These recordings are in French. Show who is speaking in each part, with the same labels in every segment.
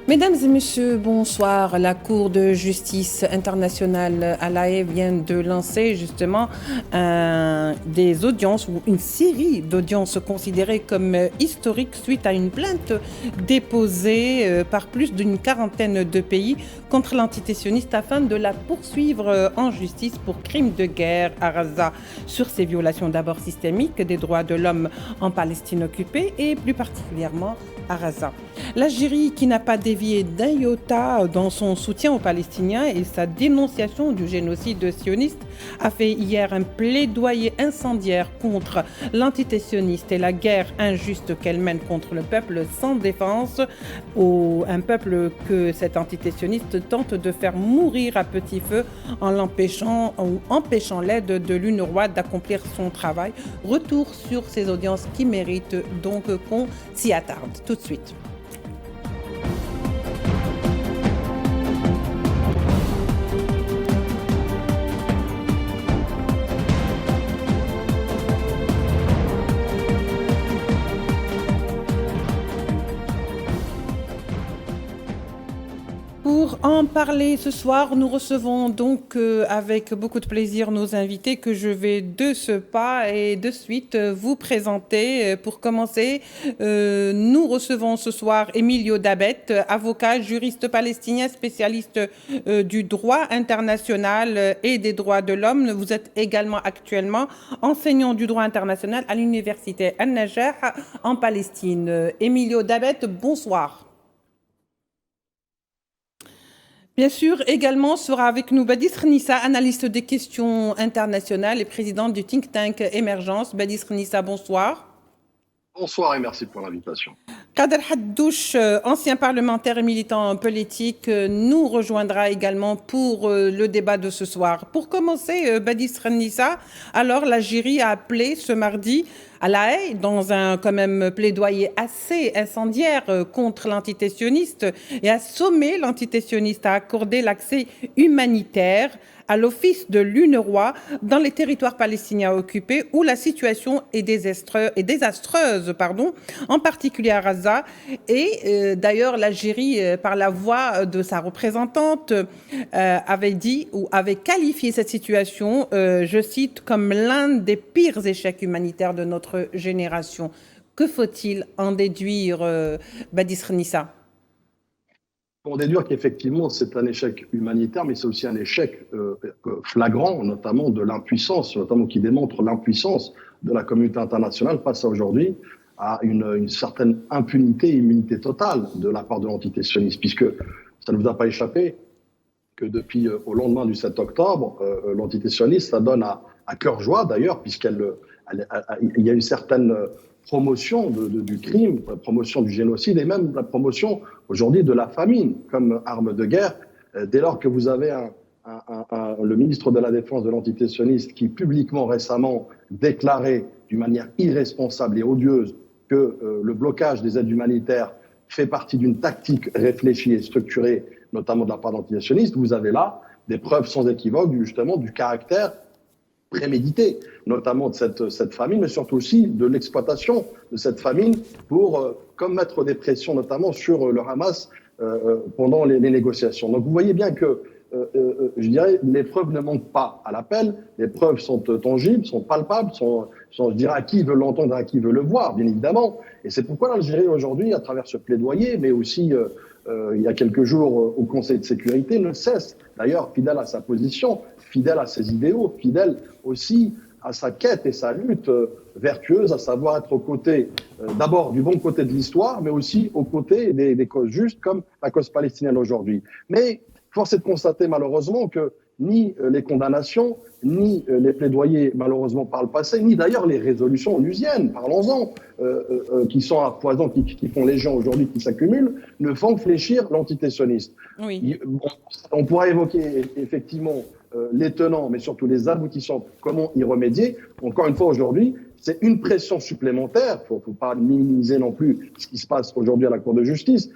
Speaker 1: Mesdames et messieurs, bonsoir. La Cour de justice internationale à La Haye vient de lancer justement des audiences ou une série d'audiences considérées comme historiques suite à une plainte déposée par plus d'une quarantaine de pays contre l'entité sioniste afin de la poursuivre en justice pour crimes de guerre à Gaza sur ces violations d'abord systémiques des droits de l'homme en Palestine occupée et plus particulièrement à Gaza. L'Algérie, qui n'a pas dévié d'un iota dans son soutien aux Palestiniens et sa dénonciation du génocide sioniste, a fait hier un plaidoyer incendiaire contre l'entité sioniste et la guerre injuste qu'elle mène contre le peuple sans défense, un peuple que cette entité sioniste tente de faire mourir à petit feu en l'empêchant ou empêchant l'aide de l'UNRWA d'accomplir son travail. Retour sur ces audiences qui méritent donc qu'on s'y attarde tout de suite. Pour en parler ce soir, nous recevons donc avec beaucoup de plaisir nos invités que je vais de ce pas et de suite vous présenter. Pour commencer, nous recevons ce soir Emilio Dabet, avocat, juriste palestinien, spécialiste du droit international et des droits de l'homme. Vous êtes également actuellement enseignant du droit international à l'université An-Najah en Palestine. Emilio Dabet, bonsoir. Bien sûr, également sera avec nous Badis Nissa, analyste des questions internationales et présidente du think tank Émergence. Badis Nissa, bonsoir.
Speaker 2: Bonsoir et merci pour l'invitation.
Speaker 1: Kader Haddouche, ancien parlementaire et militant politique, nous rejoindra également pour le débat de ce soir. Pour commencer, Badis Nissa, alors l'Algérie a appelé ce mardi à La Haye, dans un quand même plaidoyer assez incendiaire contre l'entité sioniste, et a sommé l'entité sioniste à accorder l'accès humanitaire à l'office de l'UNRWA dans les territoires palestiniens occupés où la situation est désastreuse, en particulier à Gaza. Et d'ailleurs, l'Algérie, par la voix de sa représentante, avait dit ou avait qualifié cette situation, je cite, comme l'un des pires échecs humanitaires de notre génération. Que faut-il en déduire, Badis Nissa?
Speaker 2: Pour déduire qu'effectivement, c'est un échec humanitaire, mais c'est aussi un échec flagrant, notamment de l'impuissance, notamment qui démontre l'impuissance de la communauté internationale face à aujourd'hui à une certaine impunité, immunité totale de la part de l'entité sioniste, puisque ça ne vous a pas échappé que depuis au lendemain du 7 octobre, l'entité sioniste, ça donne à cœur joie d'ailleurs, puisqu'il y a une certaine promotion du crime, promotion du génocide et même la promotion aujourd'hui de la famine comme arme de guerre. Dès lors que vous avez le ministre de la Défense de l'entité sioniste qui publiquement récemment déclarait d'une manière irresponsable et odieuse que le blocage des aides humanitaires fait partie d'une tactique réfléchie et structurée, notamment de la part de l'entité sioniste, vous avez là des preuves sans équivoque justement du caractère prémédité, notamment de cette famine, mais surtout aussi de l'exploitation de cette famine pour comme mettre des pressions notamment sur le Hamas pendant les négociations. Donc vous voyez bien que je dirais, les preuves ne manquent pas à l'appel, les preuves sont tangibles, sont palpables, je dirais, à qui veut l'entendre, à qui veut le voir, bien évidemment. Et c'est pourquoi l'Algérie aujourd'hui, à travers ce plaidoyer, mais aussi il y a quelques jours au Conseil de sécurité, ne cesse, d'ailleurs, fidèle à sa position, fidèle à ses idéaux, fidèle aussi à sa quête et sa lutte vertueuse, à savoir être aux côtés, d'abord du bon côté de l'histoire, mais aussi aux côtés des causes justes, comme la cause palestinienne aujourd'hui. Mais force est de constater malheureusement que ni les condamnations, ni les plaidoyers malheureusement par le passé, ni d'ailleurs les résolutions onusiennes, parlons-en, qui sont à foison, qui font légion aujourd'hui, qui s'accumulent, ne font fléchir l'entité sioniste.
Speaker 1: Oui.
Speaker 2: On pourra évoquer effectivement les tenants, mais surtout les aboutissants, comment y remédier. Encore une fois aujourd'hui, c'est une pression supplémentaire, il ne faut pas minimiser non plus ce qui se passe aujourd'hui à la Cour de justice.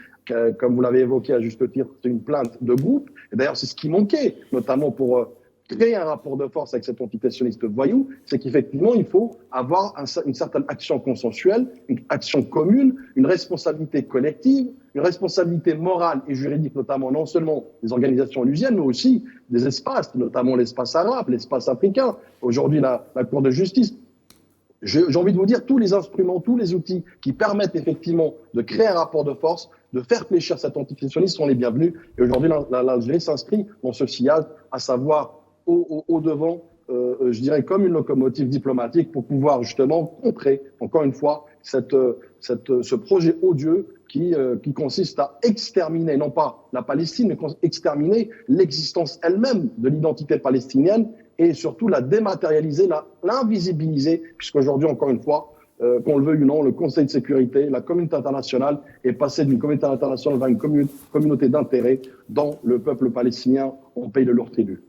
Speaker 2: Comme vous l'avez évoqué à juste titre, c'est une plainte de groupe. Et d'ailleurs, c'est ce qui manquait, notamment pour créer un rapport de force avec cette entité sioniste voyou, c'est qu'effectivement, il faut avoir une certaine action consensuelle, une action commune, une responsabilité collective, une responsabilité morale et juridique, notamment non seulement des organisations onusiennes, mais aussi des espaces, notamment l'espace arabe, l'espace africain, aujourd'hui la Cour de justice. J'ai envie de vous dire, tous les instruments, tous les outils qui permettent effectivement de créer un rapport de force, de faire fléchir cet antiséctionnisme sont les bienvenus. Et aujourd'hui, l'Algérie s'inscrit dans ce sillage, à savoir au devant, je dirais, comme une locomotive diplomatique pour pouvoir justement contrer, encore une fois, ce projet odieux qui consiste à exterminer, non pas la Palestine, mais exterminer l'existence elle-même de l'identité palestinienne et surtout la dématérialiser, l'invisibiliser, puisqu'aujourd'hui, encore une fois, qu'on le veuille ou non, le Conseil de sécurité, la communauté internationale est passée d'une communauté internationale vers une communauté d'intérêt dont le peuple palestinien en paye le lourd tribut.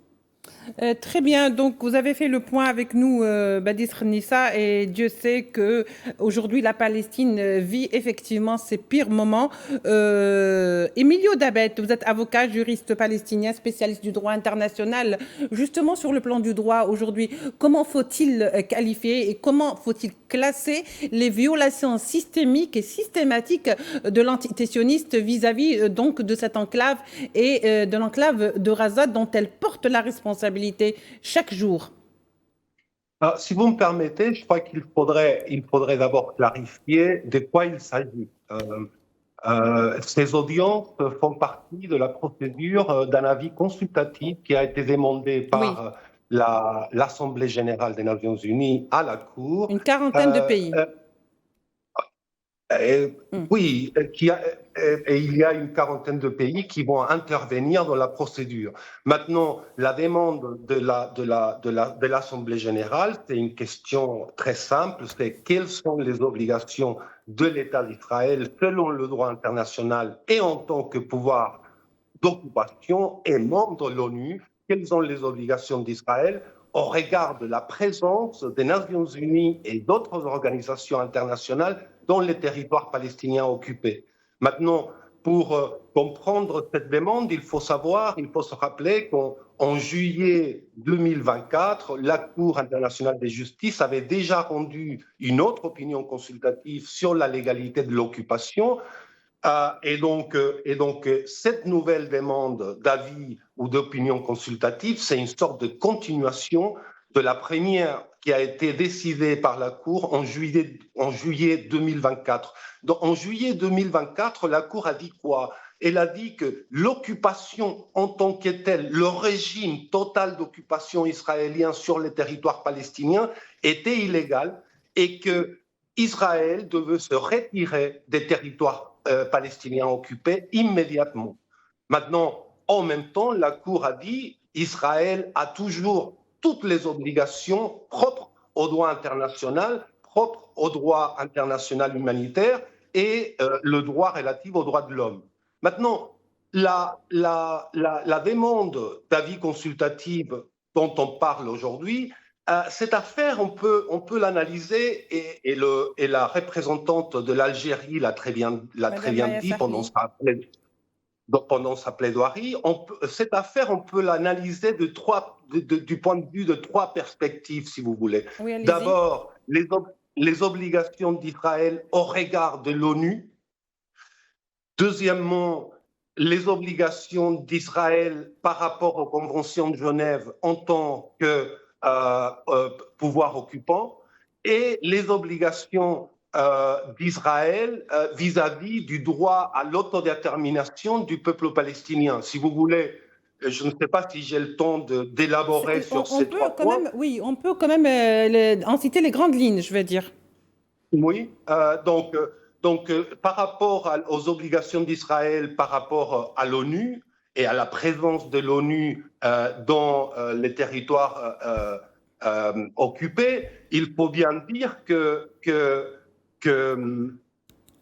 Speaker 1: Très bien, donc vous avez fait le point avec nous, Badis Nissa, et Dieu sait que aujourd'hui la Palestine vit effectivement ses pires moments. Emilio Dabet, vous êtes avocat, juriste palestinien, spécialiste du droit international. Justement sur le plan du droit aujourd'hui, comment faut-il qualifier et comment faut-il classer les violations systémiques et systématiques de l'antisémitisme vis-à-vis donc de cette enclave et de l'enclave de Gaza dont elle porte la responsabilité chaque jour?
Speaker 3: Alors, si vous me permettez, je crois qu'il faudrait d'abord clarifier de quoi il s'agit. Ces audiences font partie de la procédure d'un avis consultatif qui a été demandé par l'Assemblée générale des Nations unies à la Cour.
Speaker 1: Une quarantaine de pays.
Speaker 3: Oui, et il y a une quarantaine de pays qui vont intervenir dans la procédure. Maintenant, la demande de l'Assemblée générale, c'est une question très simple, c'est quelles sont les obligations de l'État d'Israël selon le droit international et en tant que pouvoir d'occupation et membre de l'ONU, quelles sont les obligations d'Israël au regard de la présence des Nations unies et d'autres organisations internationales dans les territoires palestiniens occupés. Maintenant, pour comprendre cette demande, il faut se rappeler qu'en juillet 2024, la Cour internationale de justice avait déjà rendu une autre opinion consultative sur la légalité de l'occupation. Et donc, cette nouvelle demande d'avis ou d'opinion consultative, c'est une sorte de continuation de la première qui a été décidée par la Cour en juillet 2024. Donc, en juillet 2024, la Cour a dit quoi? Elle a dit que l'occupation en tant que telle, le régime total d'occupation israélien sur les territoires palestiniens était illégal et que Israël devait se retirer des territoires palestiniens occupés immédiatement. Maintenant, en même temps, la Cour a dit qu'Israël a toujours toutes les obligations propres au droit international, propres au droit international humanitaire et le droit relatif aux droits de l'homme. Maintenant, la demande d'avis consultatif dont on parle aujourd'hui, cette affaire, on peut l'analyser et la représentante de l'Algérie l'a très bien dit pendant sa plaidoirie. Cette affaire, on peut l'analyser du point de vue de trois perspectives, si vous voulez.
Speaker 1: Oui,
Speaker 3: d'abord, les obligations d'Israël au regard de l'ONU. Deuxièmement, les obligations d'Israël par rapport aux conventions de Genève en tant que pouvoir occupant et les obligations d'Israël vis-à-vis du droit à l'autodétermination du peuple palestinien. Si vous voulez, je ne sais pas si j'ai le temps d'élaborer sur ces trois points.
Speaker 1: Oui, on peut quand même en citer les grandes lignes, je veux dire.
Speaker 3: Oui, donc par rapport aux obligations d'Israël par rapport à l'ONU et à la présence de l'ONU dans les territoires occupés, il faut bien dire que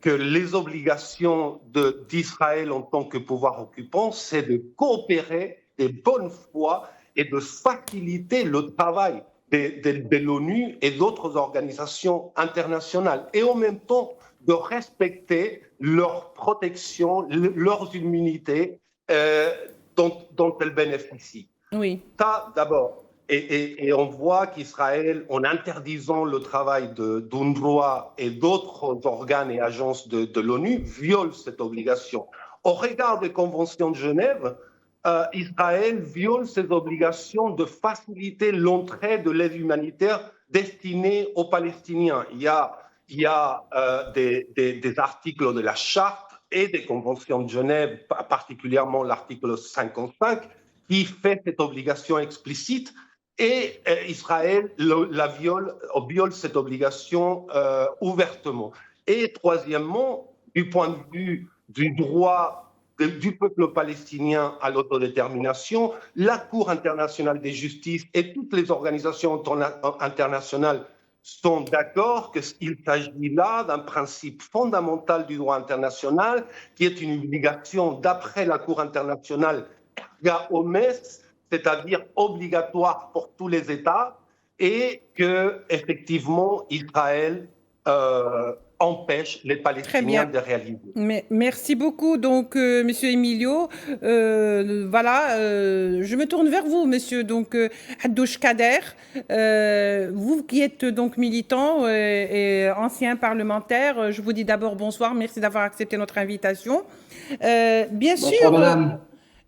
Speaker 3: les obligations d'Israël en tant que pouvoir occupant, c'est de coopérer de bonne foi et de faciliter le travail de l'ONU et d'autres organisations internationales, et en même temps de respecter leur protection, leurs immunités dont elles bénéficient.
Speaker 1: Oui.
Speaker 3: Ça, d'abord. Et on voit qu'Israël, en interdisant le travail d'UNRWA et d'autres organes et agences de l'ONU, viole cette obligation. Au regard des conventions de Genève, Israël viole ses obligations de faciliter l'entrée de l'aide humanitaire destinée aux Palestiniens. Il y a des articles de la Charte et des conventions de Genève, particulièrement l'article 55, qui fait cette obligation explicite. Et Israël viole cette obligation ouvertement. Et troisièmement, du point de vue du droit du peuple palestinien à l'autodétermination, la Cour internationale de justice et toutes les organisations internationales sont d'accord qu'il s'agit là d'un principe fondamental du droit international, qui est une obligation d'après la Cour internationale erga omnes, c'est-à-dire obligatoire pour tous les États, et que effectivement Israël empêche les Palestiniens de réaliser.
Speaker 1: Mais, merci beaucoup, donc, Monsieur Emilio. Je me tourne vers vous, Monsieur donc Haddouch Kader. Vous qui êtes donc militant et ancien parlementaire, je vous dis d'abord bonsoir. Merci d'avoir accepté notre invitation.
Speaker 4: Bonsoir, madame.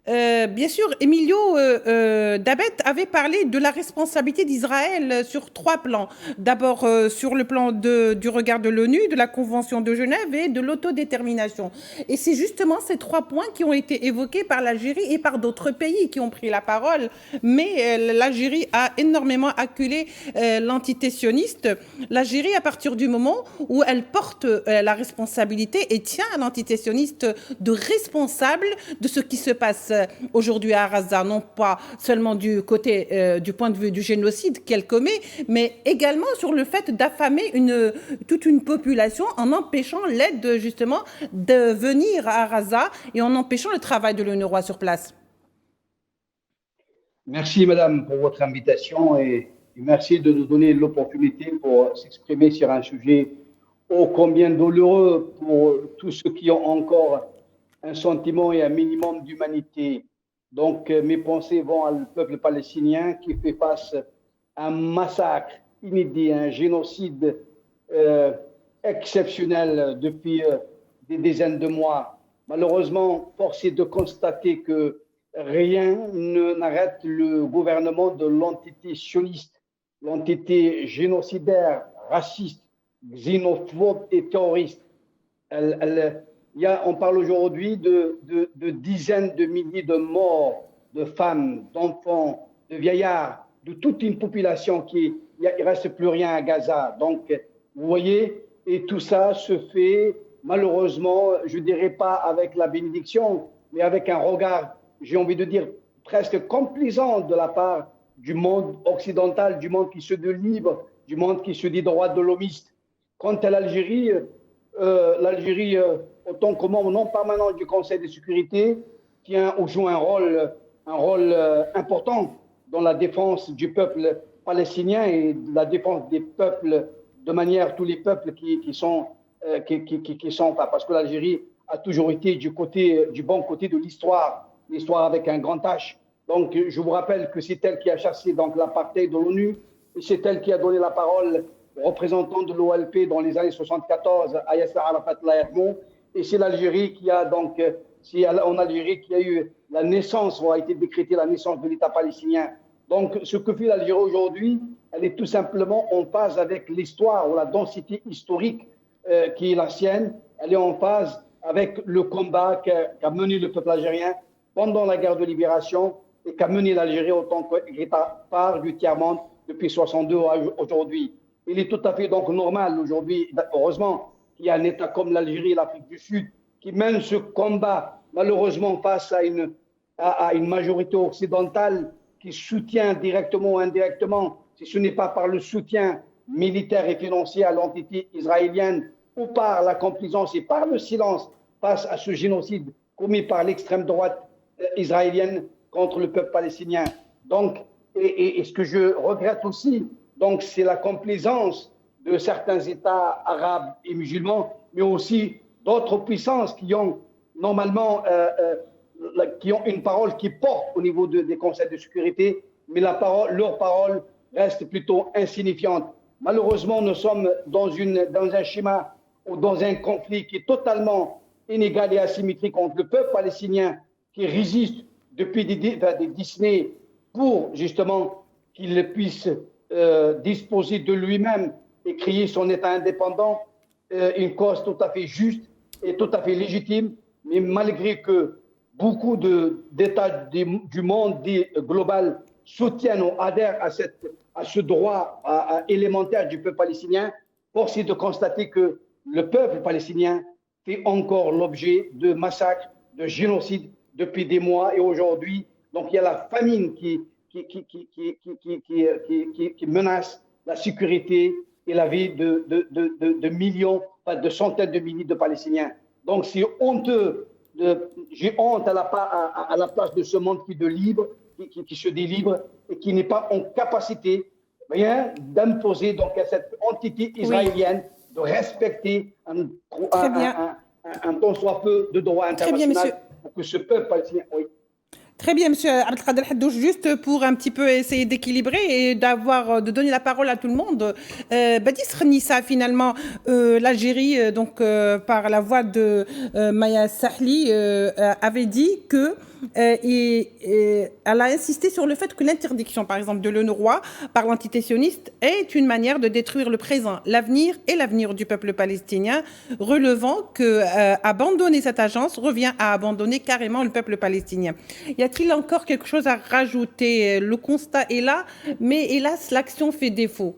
Speaker 1: Bien sûr, Emilio Dabet avait parlé de la responsabilité d'Israël sur 3 plans. D'abord sur le plan du regard de l'ONU, de la Convention de Genève et de l'autodétermination. Et c'est justement ces 3 points qui ont été évoqués par l'Algérie et par d'autres pays qui ont pris la parole. Mais l'Algérie a énormément acculé l'entité sioniste. L'Algérie, à partir du moment où elle porte la responsabilité et tient à l'entité sioniste de responsable de ce qui se passe aujourd'hui à Gaza, non pas seulement du côté du point de vue du génocide qu'elle commet, mais également sur le fait d'affamer toute une population en empêchant l'aide justement de venir à Gaza et en empêchant le travail de l'UNRWA sur place.
Speaker 4: Merci madame pour votre invitation et merci de nous donner l'opportunité pour s'exprimer sur un sujet ô combien douloureux pour tous ceux qui ont encore un sentiment et un minimum d'humanité. Donc, mes pensées vont au peuple palestinien qui fait face à un massacre inédit, un génocide exceptionnel depuis des dizaines de mois. Malheureusement, force est de constater que rien n'arrête le gouvernement de l'entité sioniste, l'entité génocidaire, raciste, xénophobe et terroriste. On parle aujourd'hui de dizaines de milliers de morts, de femmes, d'enfants, de vieillards, de toute une population il ne reste plus rien à Gaza. Donc, vous voyez, et tout ça se fait malheureusement, je ne dirais pas avec la bénédiction, mais avec un regard, j'ai envie de dire, presque complaisant de la part du monde occidental, du monde qui se dit libre, du monde qui se dit droit de l'homiste. Quant à l'Algérie, autant que membre non permanent du Conseil de sécurité, joue un rôle important dans la défense du peuple palestinien et la défense des peuples, de manière tous les peuples qui sont parce que l'Algérie a toujours été du bon côté de l'histoire avec un grand H. Donc, je vous rappelle que c'est elle qui a chassé donc l'apartheid de l'ONU et c'est elle qui a donné la parole représentant de l'OLP dans les années 74 à Yasser Arafat Lahirmou, et c'est l'Algérie qui a donc, c'est en Algérie qui a eu la naissance, ou a été décrétée la naissance de l'État palestinien. Donc, ce que fait l'Algérie aujourd'hui, elle est tout simplement en phase avec l'histoire ou la densité historique qui est la sienne. Elle est en phase avec le combat qu'a mené le peuple algérien pendant la guerre de libération et qu'a mené l'Algérie en tant qu'État phare du tiers-monde depuis 62 aujourd'hui. Il est tout à fait donc normal aujourd'hui, heureusement, qu'il y a un État comme l'Algérie et l'Afrique du Sud qui mène ce combat malheureusement face à une majorité occidentale qui soutient directement ou indirectement, si ce n'est pas par le soutien militaire et financier à l'entité israélienne ou par la complaisance et par le silence face à ce génocide commis par l'extrême droite israélienne contre le peuple palestinien. Donc, et ce que je regrette aussi, donc, c'est la complaisance de certains États arabes et musulmans, mais aussi d'autres puissances qui ont normalement qui ont une parole qui porte au niveau des conseils de sécurité, mais leur parole reste plutôt insignifiante. Malheureusement, nous sommes dans un schéma ou dans un conflit qui est totalement inégal et asymétrique entre le peuple palestinien qui résiste depuis des décennies pour justement qu'il puisse disposer de lui-même et créer son État indépendant, une cause tout à fait juste et tout à fait légitime, mais malgré que beaucoup d'États du monde dit global soutiennent ou adhèrent à ce droit élémentaire du peuple palestinien, force est de constater que le peuple palestinien fait encore l'objet de massacres, de génocides depuis des mois et aujourd'hui. Donc il y a la famine qui menace la sécurité et la vie de millions, de centaines de milliers de Palestiniens. Donc c'est honteux. J'ai honte à la place de ce monde qui se délivre et qui n'est pas en capacité d'imposer donc à cette entité israélienne de respecter un tant soit peu de droit international pour que ce peuple palestinien... Oui.
Speaker 1: Très bien, Monsieur Abdelkader Haddouche, juste pour un petit peu essayer d'équilibrer et de donner la parole à tout le monde. Badis Khnissa, finalement, l'Algérie, donc par la voix de Maya Sahli, avait dit que elle a insisté sur le fait que l'interdiction, par exemple, de l'UNRWA par l'entité sioniste est une manière de détruire le présent, l'avenir et l'avenir du peuple palestinien, relevant que abandonner cette agence revient à abandonner carrément le peuple palestinien. Y a-t-il encore quelque chose à rajouter? Le constat est là, mais hélas, l'action fait défaut.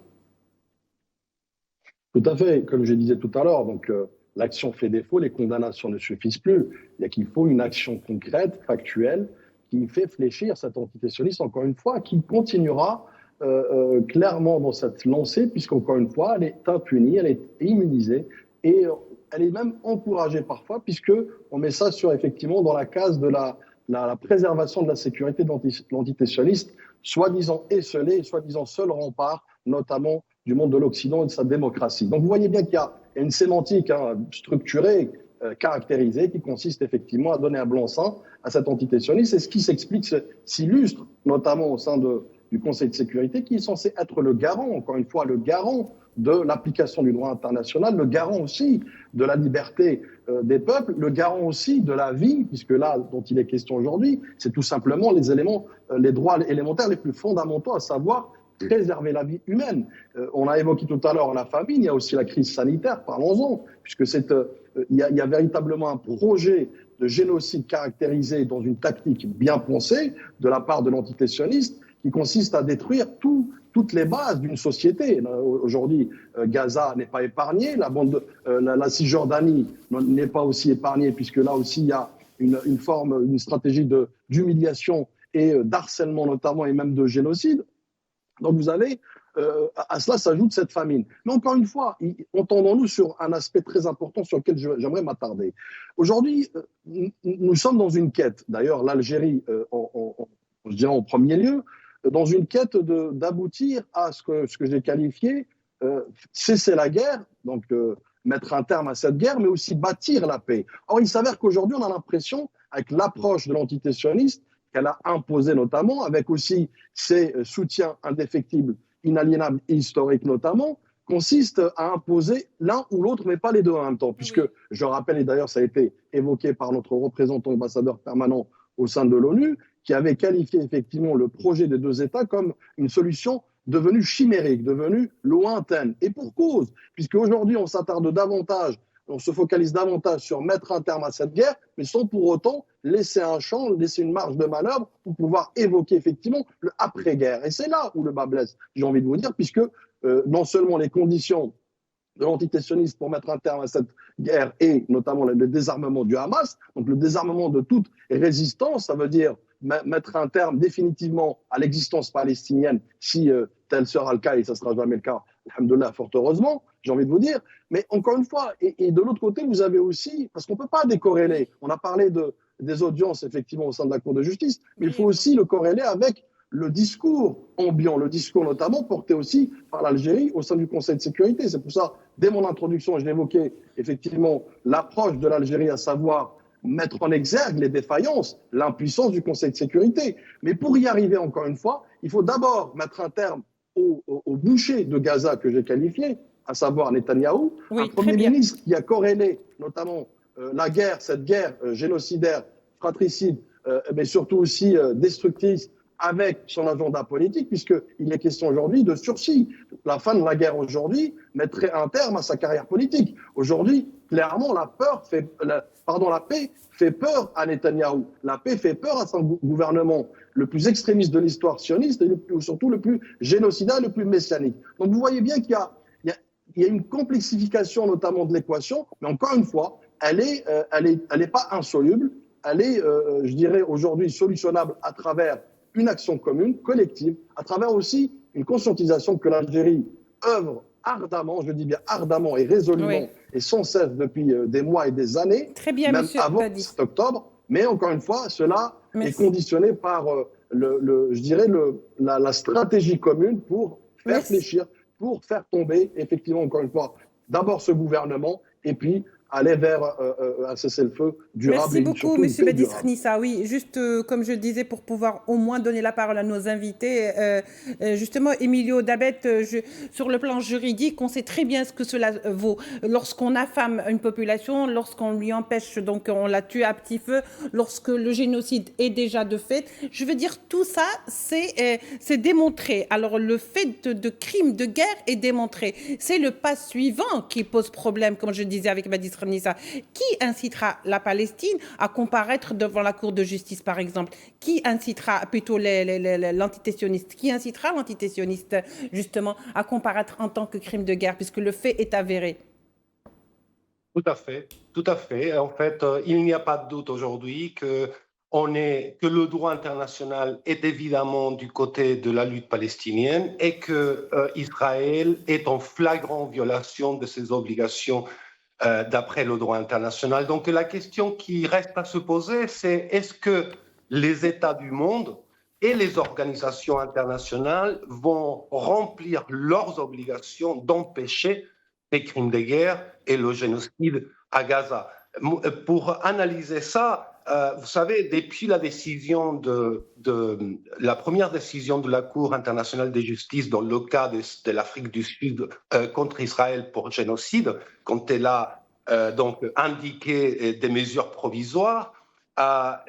Speaker 2: Tout à fait, comme je disais tout à l'heure, donc l'action fait défaut, les condamnations ne suffisent plus. Il y a qu'il faut une action concrète, factuelle, qui fait fléchir cette entité sioniste, encore une fois, qui continuera clairement dans cette lancée, puisqu'encore une fois, elle est impunie, elle est immunisée, et elle est même encouragée parfois, puisqu'on met ça effectivement dans la case de la préservation de la sécurité de l'entité sioniste, soi-disant esselée, soi-disant seul rempart, notamment du monde de l'Occident et de sa démocratie. Donc vous voyez bien qu'il y a une sémantique structurée, caractérisée, qui consiste effectivement à donner un blanc-seing à cette entité sioniste. Et ce qui s'illustre notamment au sein du Conseil de sécurité, qui est censé être le garant, encore une fois, le garant de l'application du droit international, le garant aussi de la liberté des peuples, le garant aussi de la vie, puisque là, dont il est question aujourd'hui, c'est tout simplement les droits élémentaires les plus fondamentaux, à savoir préserver la vie humaine. On a évoqué tout à l'heure la famine, il y a aussi la crise sanitaire, parlons-en, puisque il y a véritablement un projet de génocide caractérisé dans une tactique bien pensée de la part de l'entité sioniste, qui consiste à détruire toutes les bases d'une société. Aujourd'hui, Gaza n'est pas épargnée, la Cisjordanie n'est pas aussi épargnée, puisque là aussi il y a une stratégie d'humiliation et d'harcèlement notamment, et même de génocide. Donc vous avez, à cela s'ajoute cette famine. Mais encore une fois, entendons-nous sur un aspect très important sur lequel j'aimerais m'attarder. Aujourd'hui, nous sommes dans une quête, d'ailleurs l'Algérie, je dirais en premier lieu, dans une quête d'aboutir à ce que j'ai qualifié cesser la guerre, donc mettre un terme à cette guerre, mais aussi bâtir la paix. Or, il s'avère qu'aujourd'hui, on a l'impression, avec l'approche de l'entité sioniste, qu'elle a imposé notamment, avec aussi ses soutiens indéfectibles, inaliénables et historiques notamment, consiste à imposer l'un ou l'autre, mais pas les deux en même temps. Puisque, je rappelle, et d'ailleurs ça a été évoqué par notre représentant ambassadeur permanent au sein de l'ONU, qui avait qualifié effectivement le projet des deux États comme une solution devenue chimérique, devenue lointaine. Et pour cause, puisque aujourd'hui on s'attarde davantage, on se focalise davantage sur mettre un terme à cette guerre, mais sans pour autant laisser un champ, laisser une marge de manœuvre pour pouvoir évoquer effectivement le après-guerre. Et c'est là où le bas blesse, j'ai envie de vous dire, puisque non seulement les conditions de l'entité sioniste pour mettre un terme à cette guerre et notamment le désarmement du Hamas, donc le désarmement de toute résistance, ça veut dire mettre un terme définitivement à l'existence palestinienne, si tel sera le cas, et ça ne sera jamais le cas, alhamdoulilah, fort heureusement, j'ai envie de vous dire. Mais encore une fois, et de l'autre côté, vous avez aussi, parce qu'on ne peut pas décorréler, on a parlé des audiences effectivement au sein de la Cour de justice, mais il faut aussi le corréler avec le discours ambiant, le discours notamment porté aussi par l'Algérie au sein du Conseil de sécurité. C'est pour ça, dès mon introduction, je l'évoquais effectivement l'approche de l'Algérie, à savoir mettre en exergue les défaillances, l'impuissance du Conseil de sécurité. Mais pour y arriver, encore une fois, il faut d'abord mettre un terme au boucher de Gaza que j'ai qualifié, à savoir Netanyahou,
Speaker 1: Oui,
Speaker 2: un Premier ministre qui a corrélé notamment la guerre, cette guerre génocidaire, fratricide, mais surtout aussi destructrice, avec son agenda politique, puisqu'il est question aujourd'hui de sursis. La fin de la guerre aujourd'hui mettrait un terme à sa carrière politique. Aujourd'hui, clairement, la paix fait peur à Netanyahou. La paix fait peur à son gouvernement, le plus extrémiste de l'histoire sioniste et surtout le plus génocidaire, le plus messianique. Donc vous voyez bien qu'il y a une complexification notamment de l'équation, mais encore une fois, elle est pas insoluble, elle est, je dirais, aujourd'hui solutionnable à travers une action commune, collective, à travers aussi une conscientisation que l'Algérie œuvre ardemment, je dis bien ardemment et résolument, et sans cesse depuis des mois et des années,
Speaker 1: très bien,
Speaker 2: même
Speaker 1: monsieur
Speaker 2: avant
Speaker 1: Badi.
Speaker 2: 7 octobre. Mais encore une fois, cela est conditionné par, je dirais, la stratégie commune pour faire réfléchir, pour faire tomber, effectivement, encore une fois, d'abord ce gouvernement, et puis aller vers un cessez-le-feu durable.
Speaker 1: Merci beaucoup, M. Badi Srnissa. Oui, juste comme je le disais, pour pouvoir au moins donner la parole à nos invités, justement, Emilio Dabet, sur le plan juridique, on sait très bien ce que cela vaut. Lorsqu'on affame une population, lorsqu'on lui empêche, donc on la tue à petit feu, lorsque le génocide est déjà de fait, je veux dire, tout ça, c'est démontré. Alors, le fait de crime de guerre est démontré. C'est le pas suivant qui pose problème, comme je disais avec Badi Srnissa. Qui incitera la Palestine à comparaître devant la Cour de justice, par exemple? Qui incitera plutôt l'antitessionniste? Qui incitera l'antitessionniste, justement, à comparaître en tant que crime de guerre, puisque le fait est avéré?
Speaker 3: Tout à fait, tout à fait. En fait, il n'y a pas de doute aujourd'hui que le droit international est évidemment du côté de la lutte palestinienne et que Israël est en flagrante violation de ses obligations d'après le droit international. Donc la question qui reste à se poser, c'est est-ce que les États du monde et les organisations internationales vont remplir leurs obligations d'empêcher les crimes de guerre et le génocide à Gaza? Pour analyser ça, vous savez, depuis la décision la première décision de la Cour internationale de justice dans le cas de l'Afrique du Sud contre Israël pour génocide, quand elle a donc indiqué des mesures provisoires, à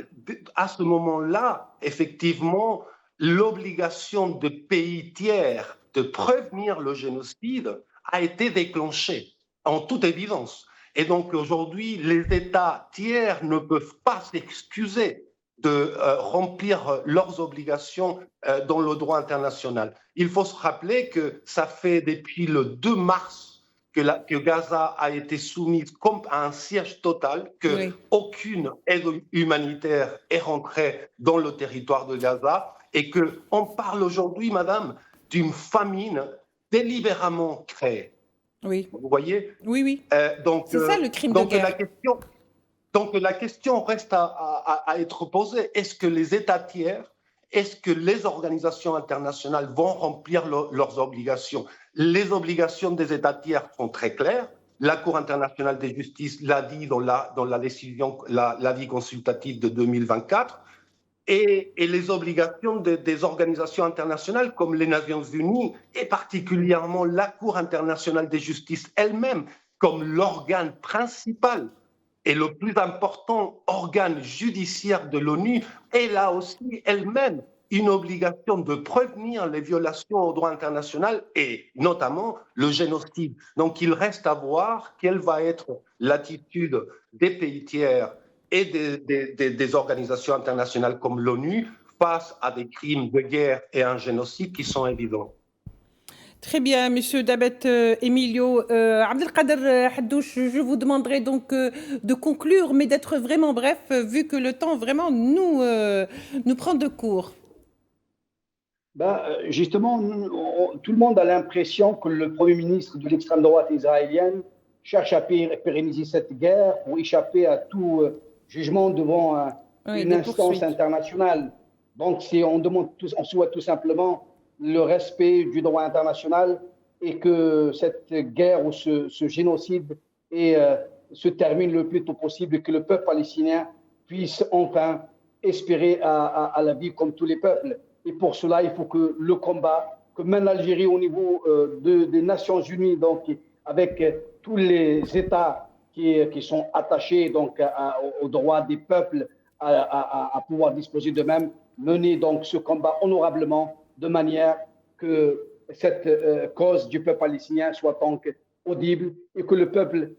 Speaker 3: ce moment-là, effectivement, l'obligation de pays tiers de prévenir le génocide a été déclenchée, en toute évidence. Et donc aujourd'hui, les États tiers ne peuvent pas s'excuser de remplir leurs obligations dans le droit international. Il faut se rappeler que ça fait depuis le 2 mars que Gaza a été soumise comme à un siège total, qu'aucune aide humanitaire est rentrée dans le territoire de Gaza et qu'on parle aujourd'hui, madame, d'une famine délibérément créée.
Speaker 1: Oui.
Speaker 3: Vous voyez?
Speaker 1: Oui, oui.
Speaker 3: Donc,
Speaker 1: c'est ça le crime de guerre.
Speaker 3: La question reste à être posée. Est-ce que les États tiers, est-ce que les organisations internationales vont remplir leurs obligations? Les obligations des États tiers sont très claires. La Cour internationale de justice l'a dit dans la décision, l'avis consultatif de 2024. Et les obligations des organisations internationales comme les Nations Unies et particulièrement la Cour internationale de justice elle-même comme l'organe principal et le plus important organe judiciaire de l'ONU, elle a aussi elle-même une obligation de prévenir les violations au droit international et notamment le génocide. Donc il reste à voir quelle va être l'attitude des pays tiers et des organisations internationales comme l'ONU face à des crimes de guerre et un génocide qui sont évidents.
Speaker 1: Très bien, Monsieur Dabet Emilio. Abdelkader Haddouche, je vous demanderai donc de conclure, mais d'être vraiment bref, vu que le temps vraiment nous prend de court.
Speaker 4: Justement, tout le monde a l'impression que le Premier ministre de l'extrême droite israélienne cherche à pérenniser cette guerre pour échapper à tout jugement devant une instance internationale. Donc, on souhaite tout simplement le respect du droit international et que cette guerre ou ce génocide est se termine le plus tôt possible et que le peuple palestinien puisse enfin espérer à la vie comme tous les peuples. Et pour cela, il faut que le combat que mène l'Algérie au niveau des Nations Unies, donc avec tous les États qui sont attachés donc aux droits des peuples à pouvoir disposer d'eux-mêmes, mener donc ce combat honorablement de manière que cette cause du peuple palestinien soit donc audible et que le peuple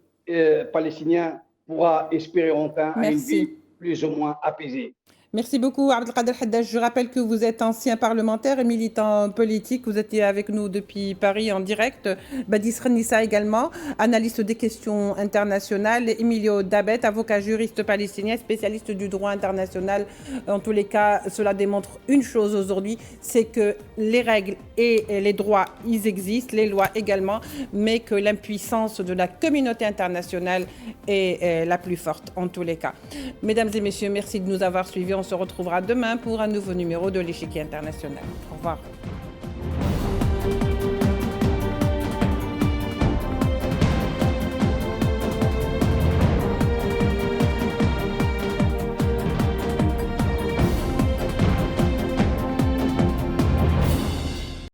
Speaker 4: palestinien pourra espérer enfin à une vie plus ou moins apaisée.
Speaker 1: Merci beaucoup, Abdelkader Haddad. Je rappelle que vous êtes ancien parlementaire et militant politique. Vous étiez avec nous depuis Paris en direct. Badis Renissa également, analyste des questions internationales. Emilio Dabet, avocat juriste palestinien, spécialiste du droit international. En tous les cas, cela démontre une chose aujourd'hui, c'est que les règles et les droits, ils existent, les lois également, mais que l'impuissance de la communauté internationale est la plus forte en tous les cas. Mesdames et messieurs, merci de nous avoir suivis. On se retrouvera demain pour un nouveau numéro de l'Échiquier international. Au revoir.